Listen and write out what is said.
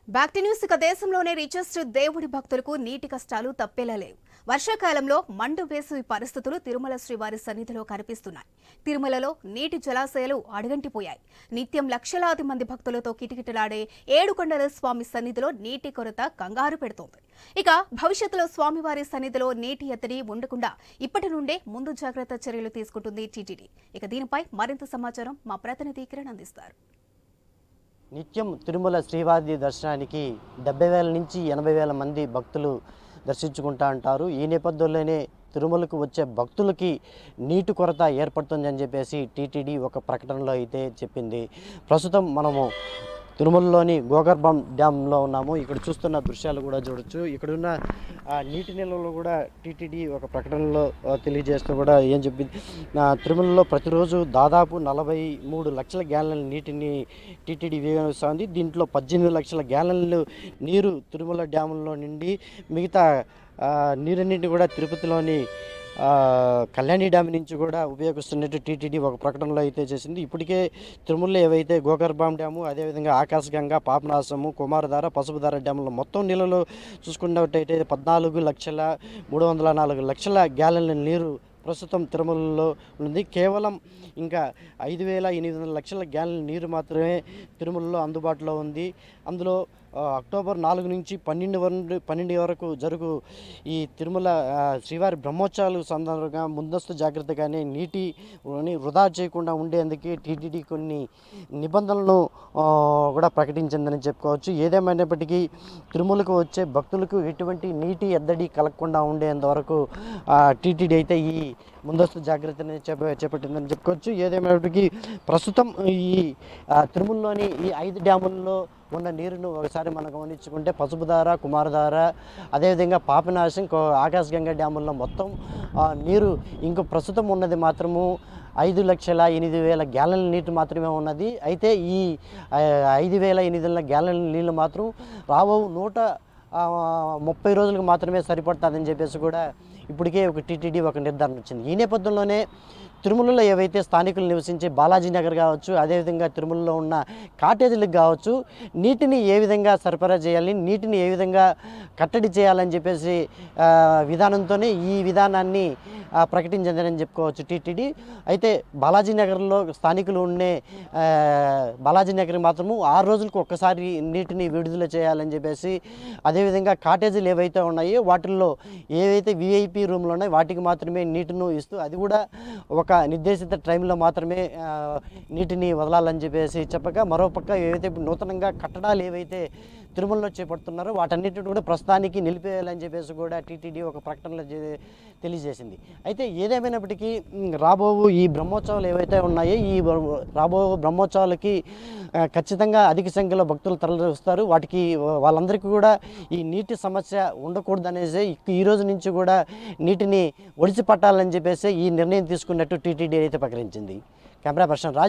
Back to news. ఇక దేశంలోనే richest దేవుడి భక్తులకు నీటి కష్టాలు తప్పేలా లేవు. వర్షాకాలంలో మండు వేసవి పరిస్థితులు తిరుమల శ్రీవారి సన్నిధిలో కనిపిస్తున్నాయి. తిరుమలలో నీటి జలాశయాలు అడుగంటిపోయాయి. నిత్యం లక్షలాది మంది భక్తులతో కిటకిటలాడే ఏడుకొండల స్వామి సన్నిధిలో నీటి కొరత కంగారు పెడుతోంది. ఇక భవిష్యత్తులో స్వామివారి సన్నిధిలో నీటి ఎత్తడి ఉండకుండా ఇప్పటి నుండే ముందు జాగ్రత్త చర్యలు తీసుకుంటుంది టీటీడీ. ఇక దీనిపై మరింత సమాచారం మా ప్రతినిధి కిరణ్ అందిస్తారు. నిత్యం తిరుమల శ్రీవారి దర్శనానికి 70,000 నుంచి 80,000 మంది భక్తులు దర్శించుకుంటా అంటారు. ఈ నేపథ్యంలోనే తిరుమలకు వచ్చే భక్తులకి నీటి కొరత ఏర్పడుతుందని చెప్పేసి టీటీడీ ఒక ప్రకటనలో అయితే చెప్పింది. ప్రస్తుతం మనము తిరుమలలోని గోకర్భం డ్యాంలో ఉన్నాము. ఇక్కడ చూస్తున్న దృశ్యాలు కూడా చూడొచ్చు. ఇక్కడున్న నీటి నిల్వలు కూడా టీటీడీ ఒక ప్రకటనలో తెలియజేస్తూ కూడా ఏం చెప్పింది, తిరుమలలో ప్రతిరోజు దాదాపు 43 లక్షల గ్యాలన్ల నీటిని టీటీడీ వినియోగిస్తుంది. దీంట్లో 18 లక్షల గ్యాలన్లు నీరు తిరుమల డ్యాముల్లో నిండి మిగతా నీరన్నింటినీ కూడా తిరుపతిలోని కళ్యాణి డ్యామ్ నుంచి కూడా ఉపయోగిస్తున్నట్టు టీటీడీ ఒక ప్రకటనలో అయితే చేసింది. ఇప్పటికే తిరుమలలో ఏవైతే గోకర్భం డ్యాము, అదేవిధంగా ఆకాశగంగా, పాపనాశము, కుమారధార, పసుపుధార డ్యాముల మొత్తం నీళ్ళలో చూసుకున్నట్టయితే 14,304,00,000 గ్యాలన్ల నీరు ప్రస్తుతం తిరుమలలో ఉంది. కేవలం ఇంకా 5,800,00,000 గ్యాలన్ల నీరు మాత్రమే తిరుమలలో అందుబాటులో ఉంది. అందులో అక్టోబర్ 4 నుంచి 12 వరకు జరుగు ఈ తిరుమల శ్రీవారి బ్రహ్మోత్సవాలు సందర్భంగా ముందస్తు జాగ్రత్తగానే నీటిని వృధా చేయకుండా ఉండేందుకు టీటీడీ కొన్ని నిబంధనలను కూడా ప్రకటించిందని చెప్పుకోవచ్చు. ఏదేమైనప్పటికీ తిరుమలకు వచ్చే భక్తులకు ఎటువంటి నీటి ఎద్దడి కలగకుండా ఉండేంతవరకు టీటీడీ అయితే ఈ ముందస్తు జాగ్రత్తని చేపట్టిందని చెప్పుకోవచ్చు. ఏదేమైనప్పటికీ ప్రస్తుతం ఈ తిరుమలలోని ఈ 5 డ్యాముల్లో ఉన్న నీరును ఒకసారి మనం గమనించుకుంటే పసుపుధార, కుమారధార, అదేవిధంగా పాపనాశం, ఆకాశగంగా డ్యాముల్లో మొత్తం నీరు ఇంకో ప్రస్తుతం ఉన్నది మాత్రము 5,08,000 గ్యాలన్ల నీరు మాత్రమే ఉన్నది. అయితే ఈ 5,800 గ్యాలన్ల నీళ్ళు మాత్రం రాబో 130 రోజులకు మాత్రమే సరిపడుతుందని చెప్పేసి కూడా ఇప్పటికే ఒక టీటీడీ ఒక నిర్ధారణ వచ్చింది. ఈ నేపథ్యంలోనే తిరుమలలో ఏవైతే స్థానికులు నివసించే బాలాజీ నగర్ కావచ్చు, అదేవిధంగా తిరుమలలో ఉన్న కాటేజీలకు కావచ్చు, నీటిని ఏ విధంగా సరఫరా చేయాలి, నీటిని ఏ విధంగా కట్టడి చేయాలని చెప్పేసి విధానంతోనే ఈ విధానాన్ని ప్రకటించిందని చెప్పుకోవచ్చు టీటీడీ. అయితే బాలాజీ నగర్లో స్థానికులు ఉండే బాలాజీ నగర్ మాత్రము 6 రోజులకు ఒక్కసారి నీటిని విడుదల చేయాలని చెప్పేసి, అదేవిధంగా కాటేజీలు ఏవైతే ఉన్నాయో వాటిల్లో ఏవైతే విఐపి రూమ్లు ఉన్నాయో వాటికి మాత్రమే నీటిని ఇస్తూ, అది కూడా ఒక నిర్దేశిత టైంలో మాత్రమే నీటిని వదలాలని చెప్పేసి చెప్పగా, మరోపక్క ఏవైతే నూతనంగా కట్టడాలు ఏవైతే తిరుమలలో చేపడుతున్నారో వాటన్నిటిని కూడా ప్రస్తుతానికి నిలిపేయాలని చెప్పేసి కూడా టీటీడీ ఒక ప్రకటనలో తెలియజేసింది. అయితే ఏదేమైనప్పటికీ రాబో ఈ బ్రహ్మోత్సవాలు ఏవైతే ఉన్నాయో ఈ రాబో బ్రహ్మోత్సవాలకి ఖచ్చితంగా అధిక సంఖ్యలో భక్తులు తరలివస్తారు. వాటికి వాళ్ళందరికీ కూడా ఈ నీటి సమస్య ఉండకూడదనేసి ఈ రోజు నుంచి కూడా నీటిని ఒడిసి పట్టాలని చెప్పేసి ఈ నిర్ణయం తీసుకున్నట్టు టీటీడీ అయితే ప్రకటించింది. Camera person Raj.